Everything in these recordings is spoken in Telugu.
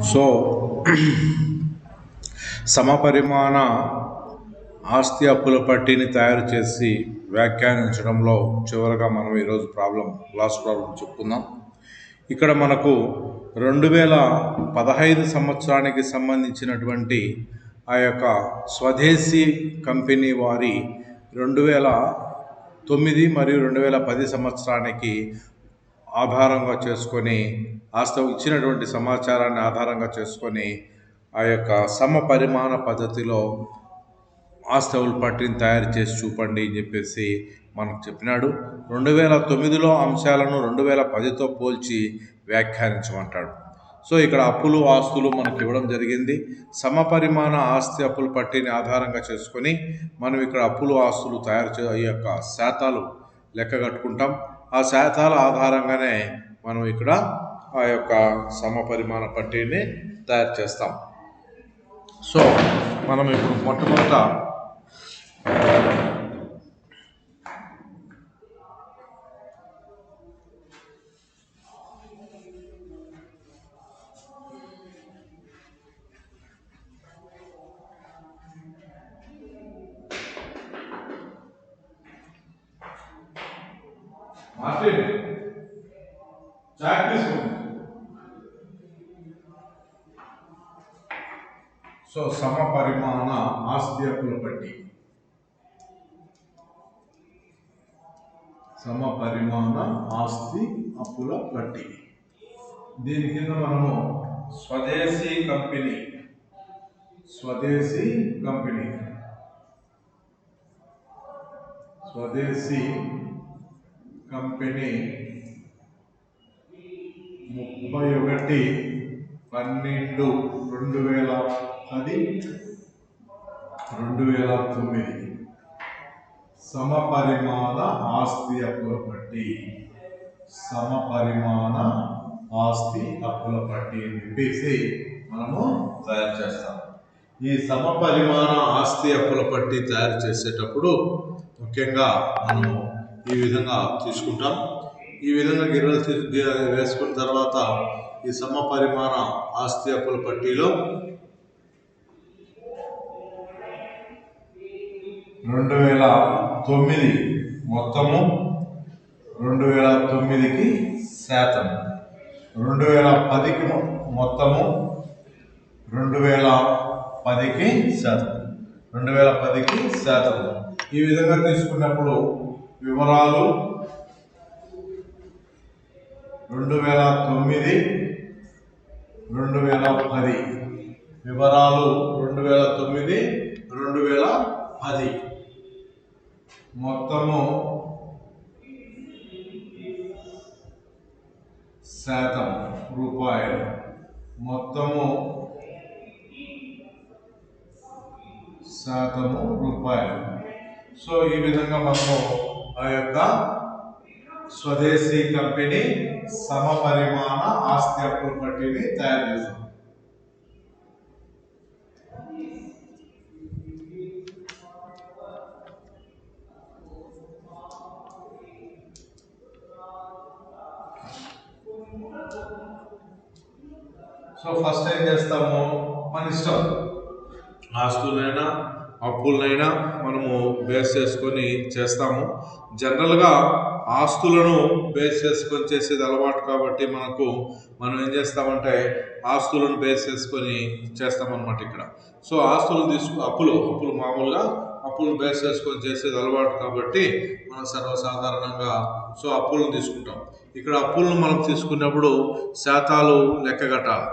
సో సమపరిమాణ ఆస్తి అప్పుల పట్టీని తయారు చేసి వ్యాఖ్యానించడంలో చివరగా మనం ఈరోజు లాస్ట్ ప్రాబ్లం చెప్పుకుందాం. ఇక్కడ మనకు 2015 సంవత్సరానికి సంబంధించినటువంటి ఆ యొక్క స్వదేశీ కంపెనీ వారి 2009 మరియు 2010 సంవత్సరానికి ఆధారంగా చేసుకొని ఇచ్చినటువంటి సమాచారాన్ని ఆధారంగా చేసుకొని ఆ యొక్క సమపరిమాణ పద్ధతిలో ఆస్తి అప్పుల పట్టీని తయారు చేసి చూపండి అని చెప్పేసి మనకు చెప్పినాడు. 2009లో అంశాలను 2010తో పోల్చి వ్యాఖ్యానించమంటాడు. సో ఇక్కడ అప్పులు ఆస్తులు మనకి ఇవ్వడం జరిగింది. సమపరిమాణ ఆస్తి అప్పుల పట్టీని ఆధారంగా చేసుకొని మనం ఇక్కడ అప్పులు ఆస్తులు ఈ యొక్క శాతాలు లెక్క కట్టుకుంటాం. ఆ శాతాల ఆధారంగానే మనం ఇక్కడ ఆ యొక్క సమపరిమాణ పట్టీని తయారు చేస్తాం. సో మనం ఇప్పుడు మొట్టమొదట సో సమపరిమాణ ఆస్తి అప్పుల పట్టీ, సమపరిమాణ ఆస్తి అప్పుల పట్టీ. దీని కింద మనము స్వదేశీ కంపెనీ స్వదేశీ 31/12/2010 సమపరిమాణ ఆస్తి అప్పుల పట్టీ అని చెప్పేసి మనము తయారు చేస్తాం. ఈ సమపరిమాణ ఆస్తి అప్పుల పట్టీ తయారు చేసేటప్పుడు ముఖ్యంగా మనము ఈ విధంగా తీసుకుంటాం. ఈ విధంగా గిర్రలు వేసుకున్న తర్వాత ఈ సమపరిమాణ ఆస్తి అప్పుల పట్టీలో 2009 మొత్తము 2009కి శాతం, 2010కి మొత్తము 2010కి శాతం. ఈ విధంగా తీసుకున్నప్పుడు వివరాలు 2009 2010 వివరాలు 2009 2010 మొత్తము శాతం రూపాయలు, మొత్తము శాతము రూపాయలు. సో ఈ విధంగా మనము ఆ యొక్క స్వదేశీ కంపెనీ సమపరిమాణ ఆస్తి అప్పుల పట్టీని తయారు చేస్తాం. సో ఫస్ట్ ఏం చేస్తాము, మన ఇష్టం, ఆస్తులైనా అప్పులైనా మనము బేస్ చేసుకొని చేస్తాము. జనరల్గా ఆస్తులను బేస్ చేసుకొని చేసేది అలవాటు కాబట్టి మనం ఏం చేస్తామంటే ఆస్తులను బేస్ చేసుకొని చేస్తామన్నమాట ఇక్కడ. సో ఆస్తులు అప్పులు మామూలుగా అప్పులను బేస్ చేసుకొని చేసేది అలవాటు కాబట్టి మనం సర్వసాధారణంగా సో అప్పులను తీసుకుంటాం. ఇక్కడ అప్పులను మనం తీసుకున్నప్పుడు శాతాలు లెక్క కట్టాలి.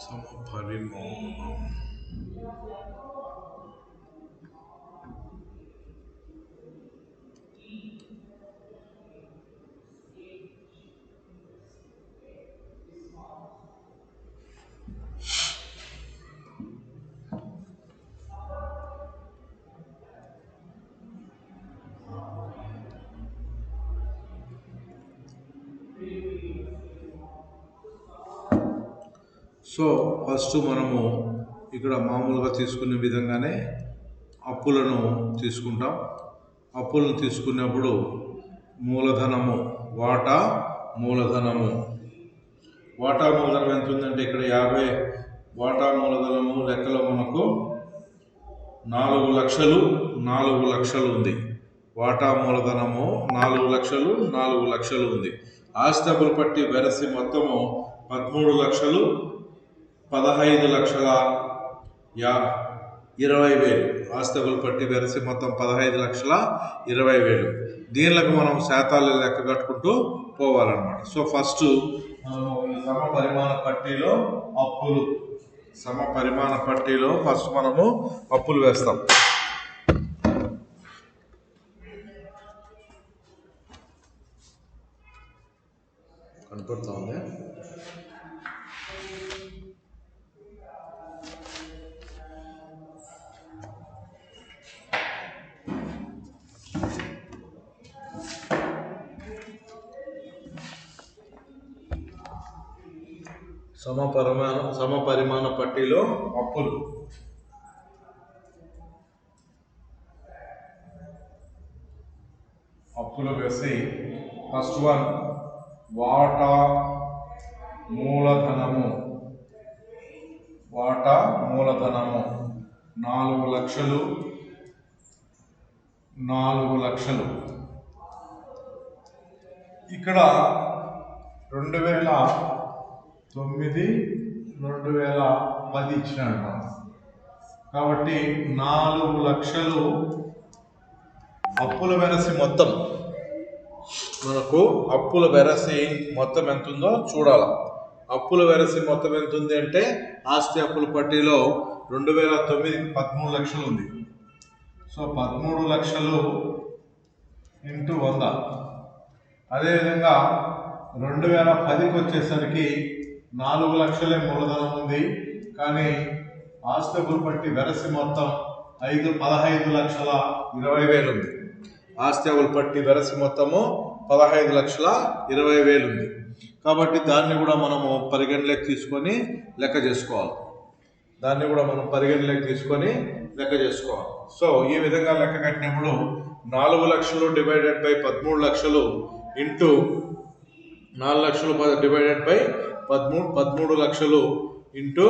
సమపరిమాణం సో ఫస్ట్ మనము ఇక్కడ మామూలుగా తీసుకునే విధంగానే అప్పులను తీసుకుంటాం. అప్పులను తీసుకున్నప్పుడు మూలధనము వాటా మూలధనము ఎంత ఉందంటే ఇక్కడ 50 వాటా మూలధనము లెక్కలో మనకు 4 లక్షలు ఉంది. వాటా మూలధనము 4 లక్షలు ఉంది. ఆస్తి అప్పుల పట్టి వెరసి మొత్తము 13,20,20,000. ఆస్తి అప్పుల పట్టి వెరసి మొత్తం 15,20,000. దీనిలకు మనం శాతాలు లెక్క కట్టుకుంటూ పోవాలన్నమాట. సో ఫస్ట్ సమపరిమాణ పట్టీలో ఫస్ట్ మనము అప్పులు వేస్తాం. కనపడుతూ ఉంది. సమపరిమాణ పట్టీలో అప్పులు వేసి ఫస్ట్ వన్ వాటా మూలధనము 4 లక్షలు. ఇక్కడ 2009, 2010 ఇచ్చినాడు కాబట్టి 4 లక్షలు అప్పుల వెరసి మొత్తం మనకు మొత్తం ఎంత ఉందో చూడాలి. అప్పుల వెరసి మొత్తం ఎంత ఉంది అంటే ఆస్తి అప్పుల పట్టీలో 2009కి 13 లక్షలు ఉంది. సో 13 లక్షలు ఇంటూ 100. అదేవిధంగా 2010కి వచ్చేసరికి 4 లక్షలే మూలధనం ఉంది. కానీ ఆస్తి అప్పుల పట్టి వెరసి మొత్తం 15,20,000 ఉంది. ఆస్తి అప్పుల పట్టి వెరసి మొత్తము 15,20,000 ఉంది. కాబట్టి దాన్ని కూడా మనము పరిగణలోకి తీసుకొని లెక్క చేసుకోవాలి. సో ఈ విధంగా లెక్క కట్టినప్పుడు 4 లక్షలు డివైడెడ్ బై 13 లక్షలు ఇంటూ 4 లక్షలు డివైడెడ్ బై 13 లక్షలు ఇంటూ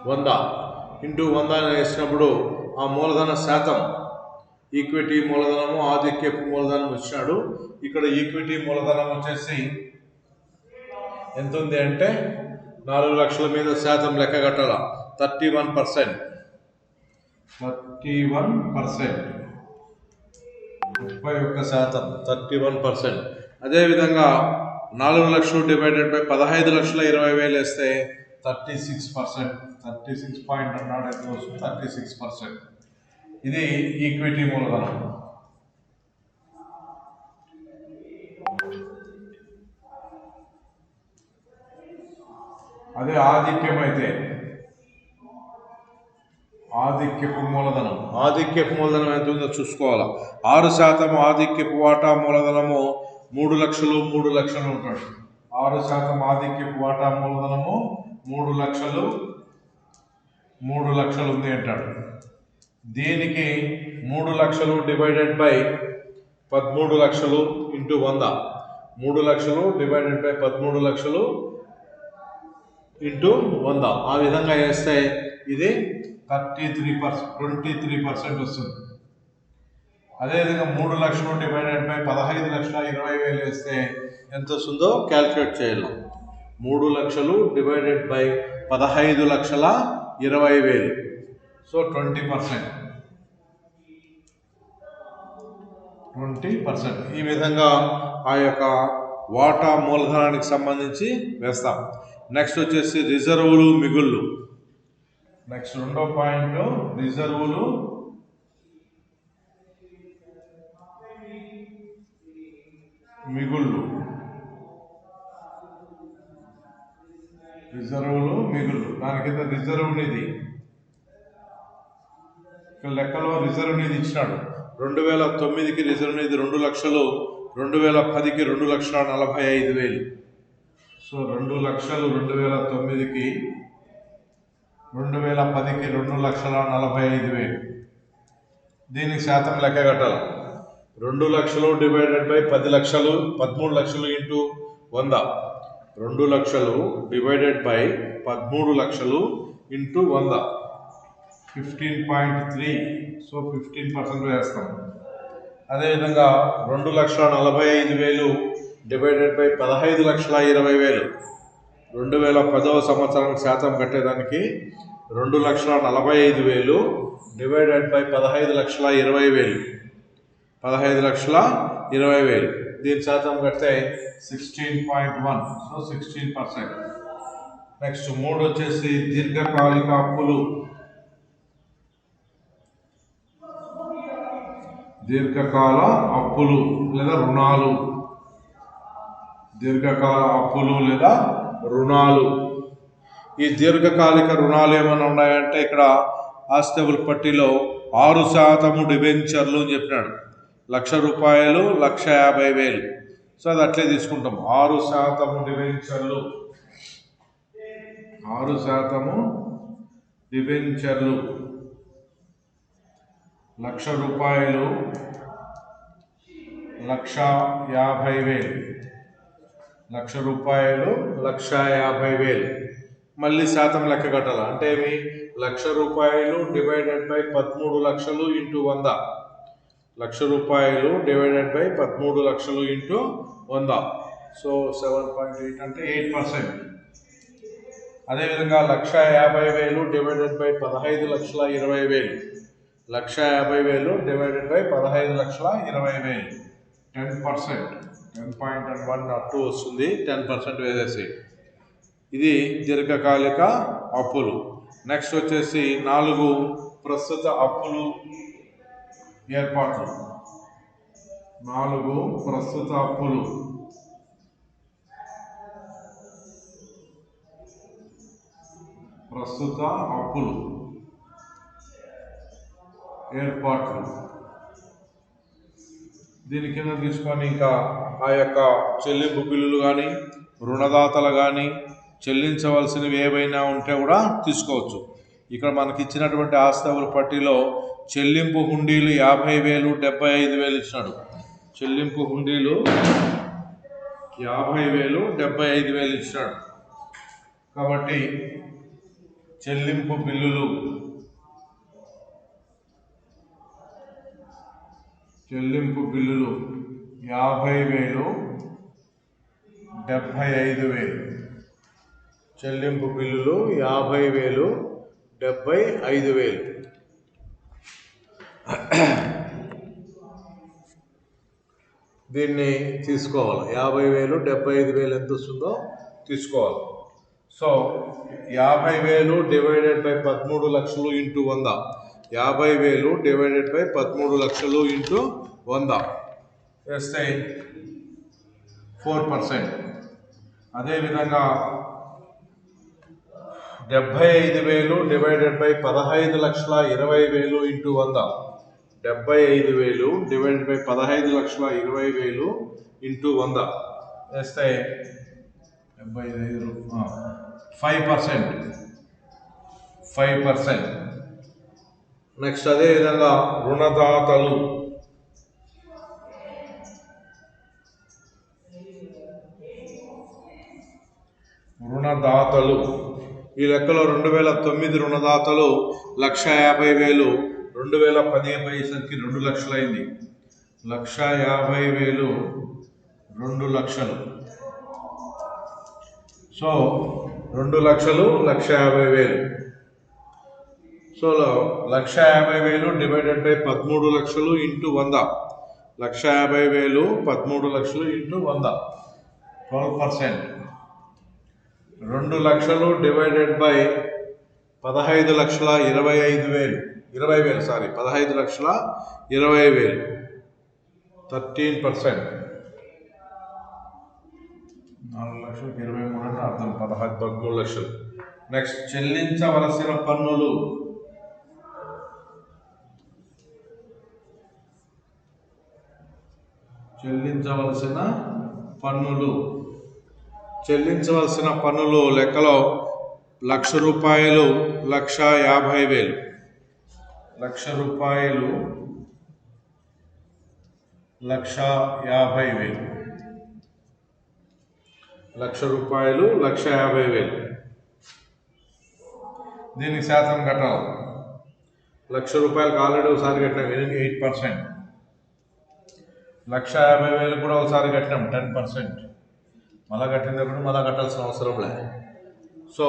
100 వేసినప్పుడు ఆ మూలధన శాతం ఈక్విటీ మూలధనము ఆధిక్యపు మూలధనం ఇచ్చినాడు. ఇక్కడ ఈక్విటీ మూలధనం వచ్చేసి ఎంత ఉంది అంటే 4 లక్షల మీద శాతం లెక్క కట్టాల 31%. 31%. అదేవిధంగా 4 లక్షలు డివైడెడ్ బై 15,20,000 వేస్తే 36%. 36%. ఇది ఈక్విటీ మూలధనం. అదే ఆధిక్యపు మూలధనం ఎంత ఉందో చూసుకోవాలా. 6% ఆధిక్యపు వాటా మూలధనము 3 లక్షలు ఉంటాడు. 6% ఆధిక్యపు వాటా మూలధనము 3 లక్షలు ఉంది అంటాడు. దీనికి 3 లక్షలు డివైడెడ్ బై 13 లక్షలు ఇంటూ 100. 3 లక్షలు డివైడెడ్ బై 13 లక్షలు ఇంటూ 100. ఆ విధంగా వేస్తే ఇది 23% వస్తుంది. అదేవిధంగా 3 లక్షలు డివైడెడ్ బై 15,20,000 వేస్తే ఎంత వస్తుందో క్యాల్కులేట్ చేయాలి. 3 లక్షలు డివైడెడ్ బై 15,20,000. సో 20%. ఈ విధంగా ఆ యొక్క వాటా మూలధనానికి సంబంధించి వేస్తాం. నెక్స్ట్ వచ్చేసి రిజర్వులు మిగుళ్ళు. నెక్స్ట్ రెండో పాయింట్ రిజర్వులు మిగుళ్ళు. దాని కింద రిజర్వ్ నిధి. ఇక్కడ లెక్కలో రిజర్వ్ నిధి ఇచ్చినాడు. 2009కి రిజర్వ్ నిధి 2 లక్షలు 2010కి 2,45,000. సో 2,00,000 2009కి 2010కి 2,45,000. దీనికి శాతం లెక్క కట్టాలి. 2,00,000 డివైడెడ్ బై 10 లక్షలు 13 లక్షలు ఇంటూ 100. 2,00,000 డివైడెడ్ బై 13 లక్షలు ఇంటూ 100 15.3. సో 15% వేస్తాం. అదేవిధంగా 2,45,000 డివైడెడ్ బై 15,20,000. 2010వ సంవత్సరానికి శాతం కట్టేదానికి 2,45,000 డివైడెడ్ బై 15,20,000. 15,20,000 దీని శాతం కడితే 16.1. సో 16%. నెక్స్ట్ 3 వచ్చేసి దీర్ఘకాలిక అప్పులు. దీర్ఘకాల అప్పులు లేదా రుణాలు. దీర్ఘకాల అప్పులు లేదా రుణాలు. ఈ దీర్ఘకాలిక రుణాలు ఏమైనా ఉన్నాయంటే ఇక్కడ ఆస్తిబుల్ పట్టిలో 6% డిబెంచర్లు అని చెప్పినాడు. ₹1,00,000 1,50,000. సో అది అట్లే తీసుకుంటాం. 6% డిబెంచర్లు. 6% డిబెంచర్లు ₹1,00,000 1,50,000. ₹1,00,000 1,50,000. మళ్ళీ శాతం లెక్క కట్టాలి. అంటే ఏమి? ₹1,00,000 డివైడెడ్ బై 13 లక్షలు ఇంటూ 100. ₹1,00,000 డివైడెడ్ బై 13 లక్షలు ఇంటూ 100. సో 7.8 అంటే 8%. అదేవిధంగా 1,50,000 డివైడెడ్ బై 15,20,000. 1,50,000 divided by 15,20,000. 10%. 10.1 వస్తుంది. 10% వేసేసి ఇది దీర్ఘకాలిక అప్పులు. నెక్స్ట్ వచ్చేసి 4 ప్రస్తుత అప్పులు ఏర్పాట్లు. 4 ప్రస్తుత అప్పులు. ప్రస్తుత అప్పులు ఏర్పాట్లు. దీని కింద తీసుకొని ఇంకా ఆ యొక్క చెల్లింపు బిల్లులు కానీ రుణదాతలు కానీ చెల్లించవలసినవి ఏవైనా ఉంటే కూడా తీసుకోవచ్చు. ఇక్కడ మనకి ఇచ్చినటువంటి ఆస్తిబుల్ పట్టిలో చెల్లింపు హుండీలు 50,000 75,000 ఇచ్చినాడు. చెల్లింపు హుండీలు 50,000 75,000 ఇచ్చినాడు. కాబట్టి చెల్లింపు బిల్లులు 50,000 75,000. చెల్లింపు బిల్లులు 50,000 75,000. దీన్ని తీసుకోవాలి. 50,000 75,000 ఎంత వస్తుందో తీసుకోవాలి. సో 50,000 డివైడెడ్ బై 13 లక్షలు ఇంటూ 100. 50,000 డివైడెడ్ బై 13 లక్షలు ఇంటూ 100 వేస్తే 4%. అదేవిధంగా 75,000 divided by 15,20,000 into 100. 75,000 divided by 15,20,000 into 100 వేస్తే 5%. నెక్స్ట్ అదేవిధంగా రుణదాతలు. ఈ లెక్కలో 2009 రుణదాతలు 1,50,000. 2010 అయ్యేసరికి 2 లక్షలు అయింది. 1,50,000 2 లక్షలు. సో 2 లక్షలు 1,50,000. సో 1,50,000 డివైడెడ్ బై 13 లక్షలు ఇంటూ 100. 1,50,000 13 లక్షలు ఇంటూ 100 12%. 2 లక్షలు డివైడెడ్ బై 15,25,000 15,20,000 13%. 4,23,000 అంటే అర్థం 13 లక్షలు. నెక్స్ట్ చెల్లించవలసిన పన్నులు. చెల్లించవలసిన పన్నులు లెక్కలో ₹1,00,000 1,50,000 ₹1,50,000 1,50,000 1,50,000 దీనికి శాతం కట్టాలి. ₹1,00,000 ఆల్రెడీ ఒకసారి కట్టినాం 8%. 1,50,000 కూడా ఒకసారి కట్టినాం 10%. మళ్ళా కట్టినప్పుడు మళ్ళా కట్టాల్సిన అవసరం లేదు. సో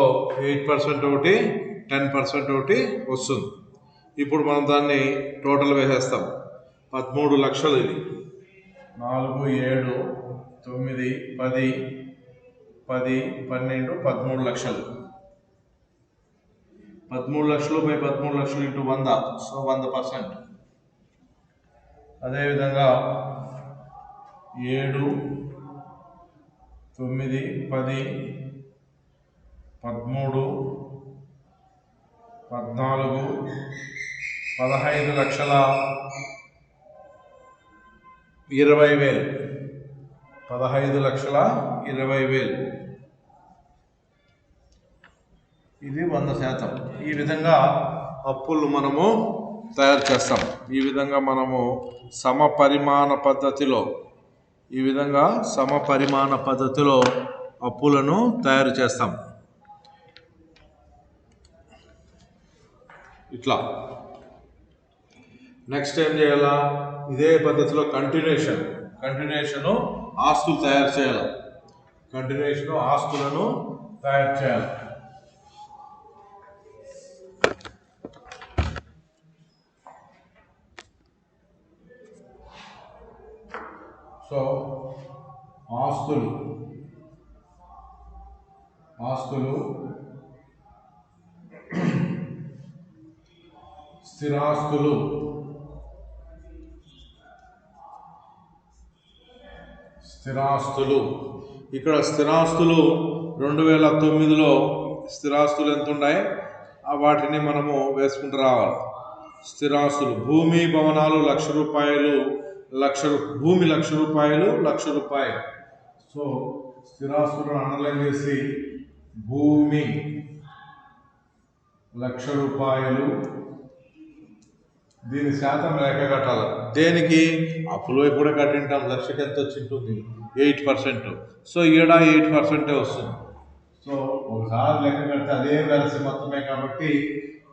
8% ఒకటి 10% ఒకటి వస్తుంది. ఇప్పుడు మనం దాన్ని టోటల్ వేసేస్తాం. 13 లక్షలు ఇది 4, 7, 9, 10, 12, 13 లక్షలు. 13 లక్షలు బై 13 లక్షలు ఇంటూ 100, సో 100%. అదేవిధంగా 7, 9, 10, 13, 14, 15,20,000 15,20,000 ఇది 100%. ఈ విధంగా అప్పులు మనము తయారు చేస్తాం. ఈ విధంగా మనము సమపరిమాణ పద్ధతిలో అప్పులను తయారు చేస్తాం. ఇట్లా నెక్స్ట్ ఏం చేయాలా? ఇదే పద్ధతిలో కంటిన్యూషన్ ఆస్తులు తయారు చేయాలి. ఆస్తులను తయారు చేయాలి. సో ఆస్తులు స్థిరాస్తులు ఇక్కడ స్థిరాస్తులు 2009లో స్థిరాస్తులు ఎంత ఉన్నాయి వాటిని మనము వేసుకుంటూ రావాలి. స్థిరాస్తులు భూమి భవనాలు ₹1,00,000 భూమి ₹1,00,000 సో స్థిరాస్తులను అండర్లైన్ చేసి భూమి ₹1,00,000 దీని శాతం లెక్క కట్టాలి. దేనికి? అప్పుల వైపు కూడా కట్టింటాం. లక్షకి ఎంత వచ్చి ఉంటుంది? 8%. సో ఈడ 8% వస్తుంది. సో ఒకసారి లెక్క కడితే అదే కలిసి మొత్తమే కాబట్టి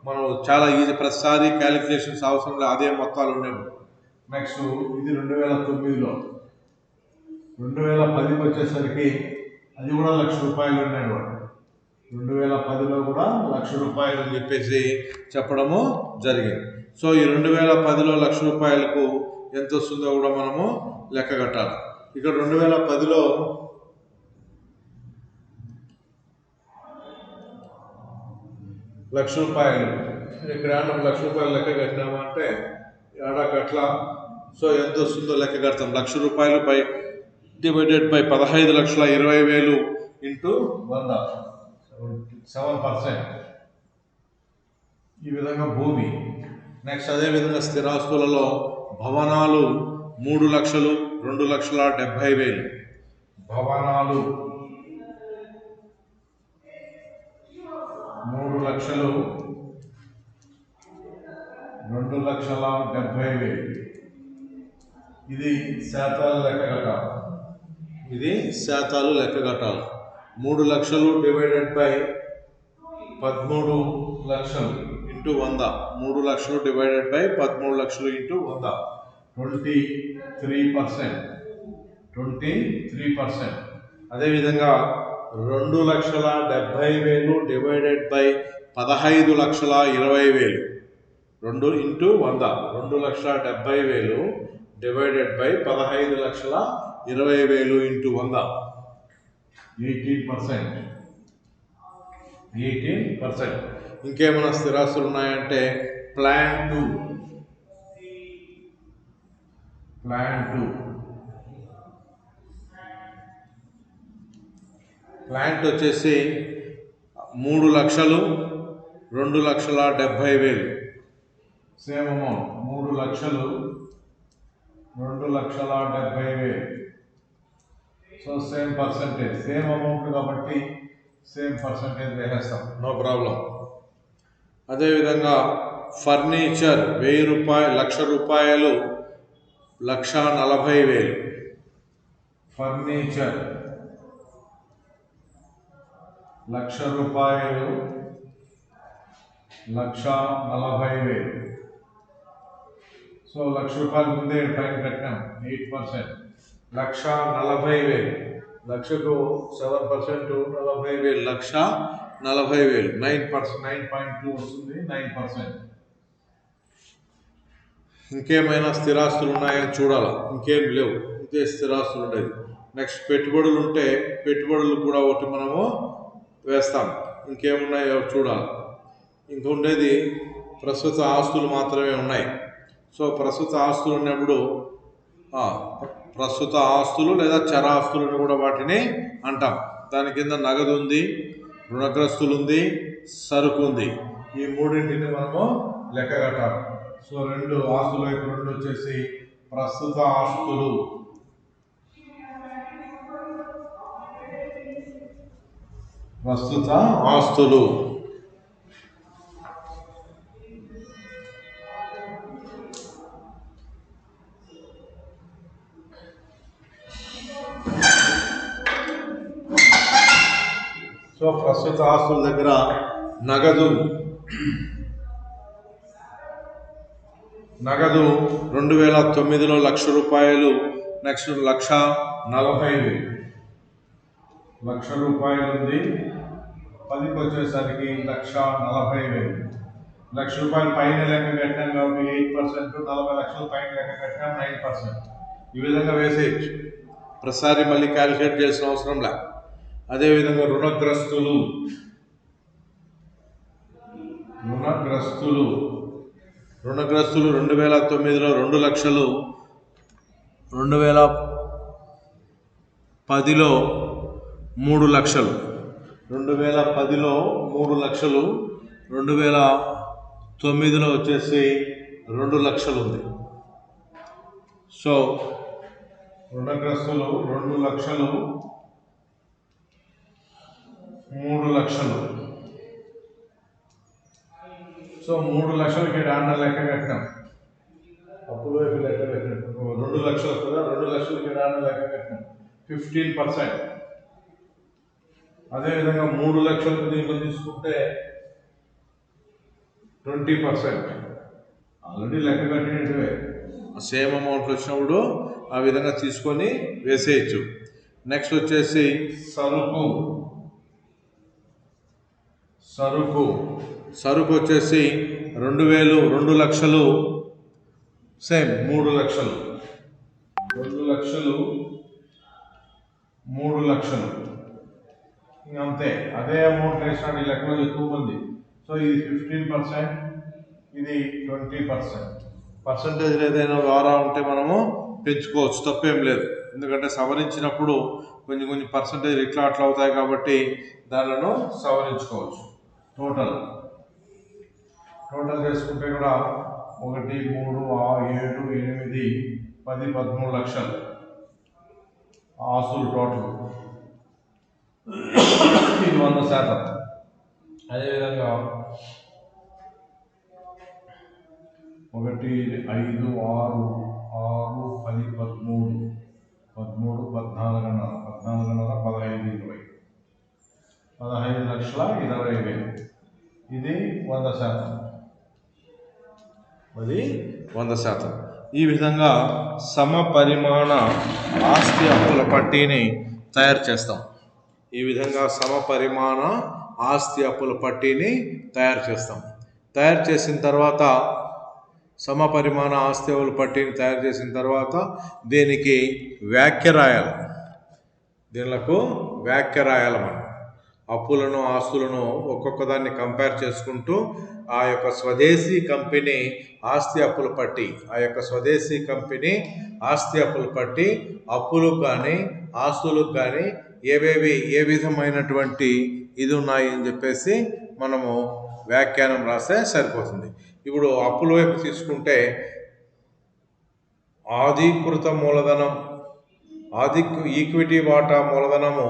మనం చాలా ఈజీ, ప్రతిసారి క్యాలిక్యులేషన్స్ అవసరం లేదు, అదే మొత్తాలు ఉండేవి. నెక్స్ట్ ఇది 2009లో. 2010కి వచ్చేసరికి అది కూడా ₹1,00,000 ఉండేది. 2010లో కూడా ₹1,00,000 అని చెప్పేసి చెప్పడము జరిగింది. సో ఈ 2010లో ₹1,00,000కు ఎంత వస్తుందో కూడా మనము లెక్క కట్టాలి. ఇక్కడ 2010లో ₹1,00,000 ఇక్కడ ₹1,00,000 లెక్క కట్టినామంటే ఏడాకట్ల. సో ఎంత వస్తుందో లెక్క కడతాం. ₹1,00,000 డివైడెడ్ బై 15,20,000 ఇంటూ 100 7%. ఈ విధంగా భూమి. నెక్స్ట్ అదేవిధంగా స్థిరాస్తులలో భవనాలు 3,00,000 2,70,000 భవనాలు 3,00,000 2,70,000 ఇది శాతాలు లెక్క కట్టాలి. 3,00,000 divided by 13,00,000 into 100 3,00,000 divided by 13,00,000 into 100 23%. అదేవిధంగా 2,70,000 divided by 15,20,000 2 into 100 2,70,000 divided by 15,20,000 into 100 18%. ఇంకేమైనా స్థిరాస్తులు ఉన్నాయంటే ప్లాంట్ వచ్చేసి 3,00,000 2,70,000 same amount. 3,00,000 2,70,000. So same percentage, same amount కాబట్టి సేమ్ పర్సంటేజ్ వేసేస్తాం, నో ప్రాబ్లం. అదేవిధంగా ఫర్నిచర్ 1,000 రూపాయలు, 1,00,000 రూపాయలు, 1,40,000. ఫర్నిచర్ 1,00,000 రూపాయలు, 1,40,000. సో 1,00,000 రూపాయలు ముందే పైన కట్టాం, 8%. 1,40,000, 1,00,000కు 7%, 40,000, 1,40,000, 9%, 9.2 వస్తుంది, 9%. ఇంకేమైనా స్థిరాస్తులు ఉన్నాయని చూడాలి, ఇంకేం లేవు, ఇంకే స్థిరాస్తులు ఉండేది. నెక్స్ట్ పెట్టుబడులు ఉంటే పెట్టుబడులు కూడా ఒకటి మనము వేస్తాం, ఇంకేమున్నాయో చూడాలి. ఇంకా ఉండేది ప్రస్తుత ఆస్తులు మాత్రమే ఉన్నాయి. సో ప్రస్తుత ఆస్తులు ఉన్నప్పుడు ప్రస్తుత ఆస్తులు లేదా చరాస్తులను కూడా వాటిని అంటాం. దాని కింద నగదు ఉంది, రుణగ్రస్తులు ఉంది, సరుకు ఉంది. ఈ మూడింటిని మనము లెక్క కట్టాలి. సో 2 ఆస్తులు వైపు 2 వచ్చేసి ప్రస్తుత ఆస్తులు. ప్రస్తుత ఆస్తులు సో ప్రస్తుత ఆస్తుల దగ్గర నగదు 2009లో 1,00,000 రూపాయలు, నెక్స్ట్ 1,40,000. 1,00,000 రూపాయలు ఉంది, 10కి వచ్చేసరికి 1,40,000. 1,00,000 రూపాయలు పైన లెక్క కట్టాం కాబట్టి 8%, 40 లక్షలు పైన లెక్క కట్టాం 9%. ఈ విధంగా వేసేయచ్చు, ప్రతిసారి మళ్ళీ క్యాలిక్యులేట్ చేసిన అవసరం లే. అదేవిధంగా రుణగ్రస్తులు 2009లో 2 లక్షలు, 2010లో 3 లక్షలు, 2010లో 3 లక్షలు, 2009లో వచ్చేసి 2 లక్షలు ఉంది. సో రుణగ్రస్తులు 2 లక్షలు, 3 లక్షలు. సో 3 లక్షలకి డాండ లెక్క కట్టాం, అప్పుల వైపు లెక్క కట్టాం. 2 లక్షలు కదా, 2 లక్షలకి డాండ లెక్క కట్టాం, 15%. అదేవిధంగా 3 లక్షలకు దీంట్లో తీసుకుంటే 20%. ఆల్రెడీ లెక్క కట్టినట్టువే, సేమ్ అమౌంట్ వచ్చినప్పుడు ఆ విధంగా తీసుకొని వేసేయచ్చు. నెక్స్ట్ వచ్చేసి సరుకు వచ్చేసి 2 లక్షలు, సేమ్ 3 లక్షలు, 2 లక్షలు, 3 లక్షలు. అంతే, అదే అమౌంట్ వేసినాడు. ఈ లెక్కలో ఎక్కువ మంది. సో ఇది 15%, ఇది 20%. పర్సంటేజ్ ఏదైనా ద్వారా ఉంటే మనము పెంచుకోవచ్చు, తప్పేం లేదు. ఎందుకంటే సవరించినప్పుడు కొన్ని పర్సంటేజ్ ఇట్లా అట్లా అవుతాయి కాబట్టి దానిలను సవరించుకోవచ్చు. టోటల్ చేసుకుంటే కూడా 1, 3, 7, 8, 10, 13 లక్షలు ఆస్తులు టోటల్. ఇది 100%. అదేవిధంగా 1, 5, 6, 6, 10, 13, 14,500, 15,20, 15,20,000. ఇది 100%. అది 100%. ఈ విధంగా సమపరిమాణ ఆస్తి అప్పుల పట్టీని తయారు చేస్తాం. తయారు చేసిన తర్వాత సమపరిమాణ ఆస్తి అప్పుల పట్టీని తయారు చేసిన తర్వాత దీనికి వ్యాఖ్య రాయాలి. మనం అప్పులను ఆస్తులను ఒక్కొక్క దాన్ని కంపేర్ చేసుకుంటూ ఆ యొక్క స్వదేశీ కంపెనీ ఆస్తి అప్పుల పట్టి అప్పులకు కానీ ఆస్తులకు కానీ ఏ విధమైనటువంటి ఇది ఉన్నాయి అని చెప్పేసి మనము వ్యాఖ్యానం రాస్తే సరిపోతుంది. ఇప్పుడు అప్పుల వైపు తీసుకుంటే ఆధీకృత మూలధనం ఈక్విటీ వాటా మూలధనము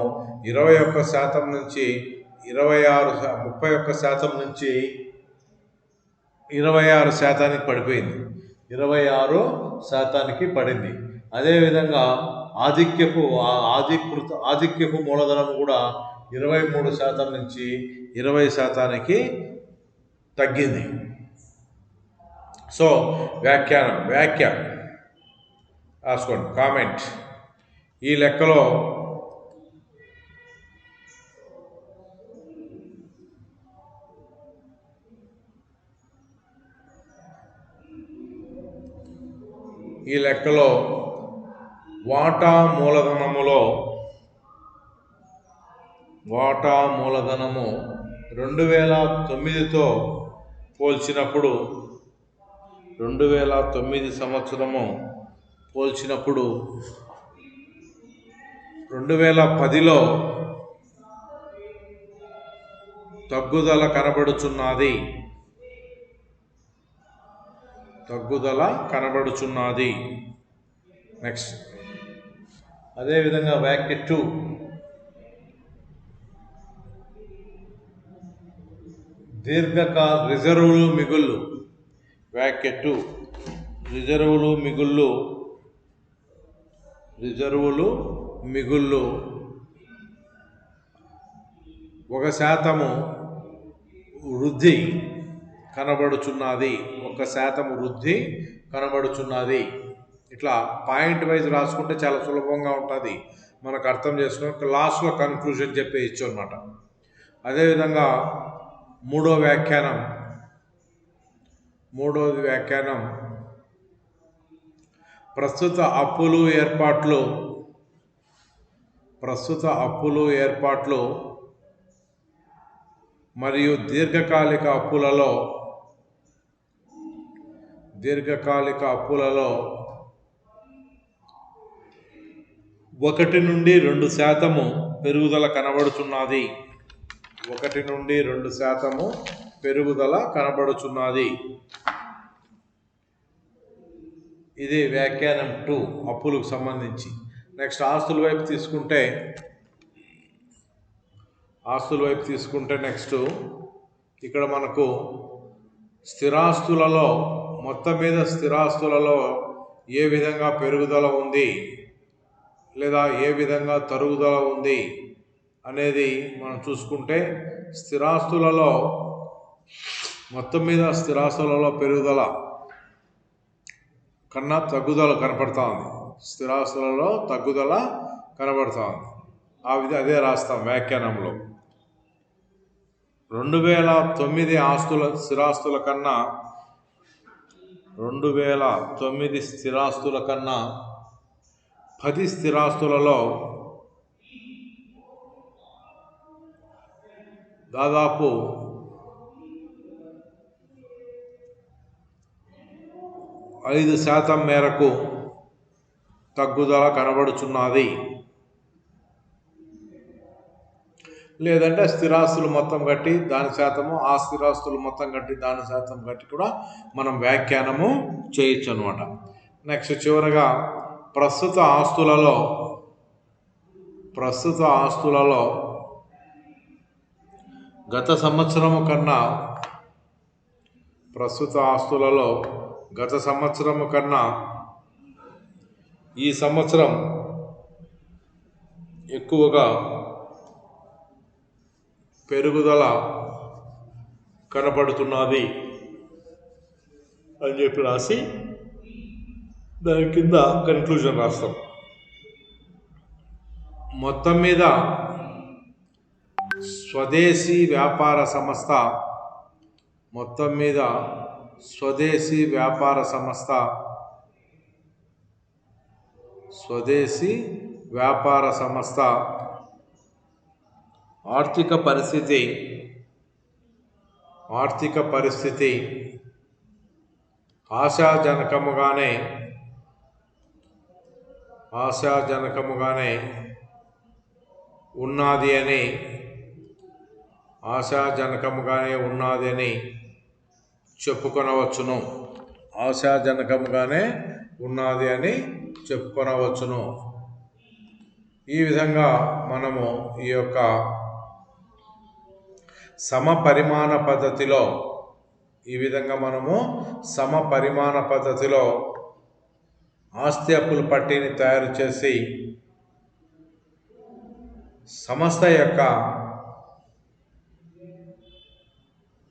21% నుంచి 31% నుంచి 26% పడిపోయింది. 26% పడింది. అదేవిధంగా ఆధిక్యపు మూలధనం కూడా 23% నుంచి 20% తగ్గింది. సో వ్యాఖ్య రాసుకోండి, కామెంట్. ఈ లెక్కలో వాటా మూలధనము 2009తో పోల్చినప్పుడు 2009 సంవత్సరము పోల్చినప్పుడు 2010లో తగ్గుదల కనబడుచున్నది. నెక్స్ట్ అదేవిధంగా వ్యాఖ్య 2, దీర్ఘకాల రిజర్వులు మిగుళ్ళు. వ్యాఖ్య 2, రిజర్వులు మిగుళ్ళు 1% వృద్ధి కనబడుచున్నది. 1% వృద్ధి కనబడుచున్నది. ఇట్లా పాయింట్ వైజ్ రాసుకుంటే చాలా సులభంగా ఉంటుంది, మనకు అర్థం చేసుకుని లాస్ట్లో కన్క్లూజన్ చెప్పేయచ్చు అనమాట. అదేవిధంగా మూడోది వ్యాఖ్యానం ప్రస్తుత అప్పులు ఏర్పాట్లు మరియు దీర్ఘకాలిక అప్పులలో 1 నుండి 2% పెరుగుదల కనబడుచున్నది. 1 నుండి 2% పెరుగుదల కనబడుచున్నది. ఇది వ్యాఖ్యానం 2 అప్పులకు సంబంధించి. నెక్స్ట్ ఆస్తుల వైపు తీసుకుంటే నెక్స్ట్ ఇక్కడ మనకు మొత్తం మీద స్థిరాస్తులలో ఏ విధంగా పెరుగుదల ఉంది లేదా ఏ విధంగా తరుగుదల ఉంది అనేది మనం చూసుకుంటే మొత్తం మీద స్థిరాస్తులలో పెరుగుదల కన్నా తగ్గుదల కనపడతా ఉంది. స్థిరాస్తులలో తగ్గుదల కనబడతా ఉంది. అదే రాస్తాం వ్యాఖ్యానంలో. 2009 స్థిరాస్తుల కన్నా 10 స్థిరాస్తులలో దాదాపు 5% మేరకు తగ్గుదల కనబడుచున్నది. లేదంటే స్థిరాస్తులు మొత్తం కట్టి దాని శాతము, ఆ స్థిరాస్తులు మొత్తం కట్టి దాని శాతం కట్టి కూడా మనం వ్యాఖ్యానము చేయొచ్చు అనమాట. నెక్స్ట్ చివరగా ప్రస్తుత ఆస్తులలో గత సంవత్సరము కన్నా ఈ సంవత్సరం ఎక్కువగా పెరుగుదల కనపడుతున్నది అని చెప్పి రాసి దాని కింద కన్క్లూజన్ రాస్తాం. మొత్తం మీద స్వదేశీ వ్యాపార సంస్థ ఆర్థిక పరిస్థితి ఆశాజనకముగానే ఉన్నది అని చెప్పుకొనవచ్చును. ఉన్నది అని చెప్పుకొనవచ్చును. ఈ విధంగా మనము ఈ యొక్క సమపరిమాణ పద్ధతిలో ఆస్తి అప్పుల పట్టీని తయారు చేసి సంస్థ యొక్క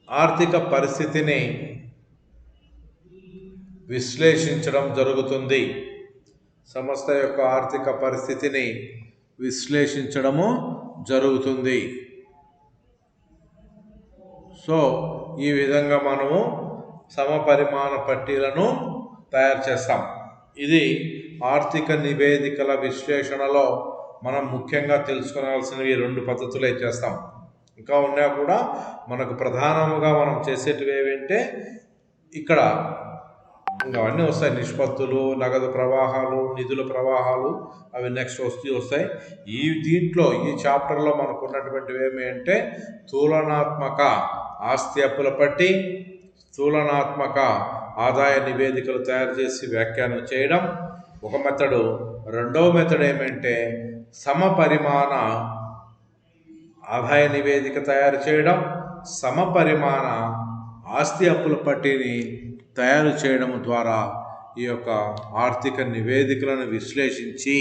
ఆర్థిక పరిస్థితిని విశ్లేషించడం జరుగుతుంది. సంస్థ యొక్క ఆర్థిక పరిస్థితిని విశ్లేషించడము జరుగుతుంది. సో ఈ విధంగా మనము సమపరిమాణ పట్టీలను తయారు చేస్తాం. ఇది ఆర్థిక నివేదికల విశ్లేషణలో మనం ముఖ్యంగా తెలుసుకోవాల్సినవి 2 పద్ధతులే చేస్తాం. ఇంకా ఉన్నా కూడా మనకు ప్రధానముగా మనం చేసేటివి ఏవంటే ఇక్కడ అవన్నీ వస్తాయి. నిష్పత్తులు, నగదు ప్రవాహాలు, నిధుల ప్రవాహాలు, అవి నెక్స్ట్ వస్తాయి. దీంట్లో ఈ చాప్టర్లో మనకు ఉన్నటువంటివి ఏమి అంటే తులనాత్మక ఆస్తి అప్పుల పట్టి, తులనాత్మక ఆదాయ నివేదికలు తయారు చేసి వ్యాఖ్యానం చేయడం ఒక మెథడు. రెండవ మెథడ్ ఏమంటే సమపరిమాణ ఆదాయ నివేదిక తయారు చేయడం, సమపరిమాణ ఆస్తి అప్పుల పట్టీని తయారు చేయడం ద్వారా ఈ యొక్క ఆర్థిక నివేదికలను విశ్లేషించి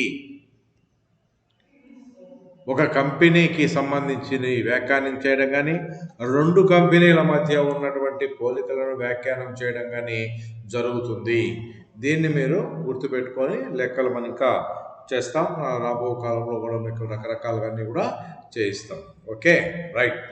ఒక కంపెనీకి సంబంధించి వ్యాఖ్యానం చేయడం కానీ, 2 కంపెనీల మధ్య ఉన్నటువంటి పోలికలను వ్యాఖ్యానం చేయడం కానీ జరుగుతుంది. దీన్ని మీరు గుర్తుపెట్టుకొని లెక్కలు మనం ఇంకా చేస్తాం. రాబో కాలంలో కూడా మీకు రకరకాలుగా కూడా చేయిస్తాం. Okay, right.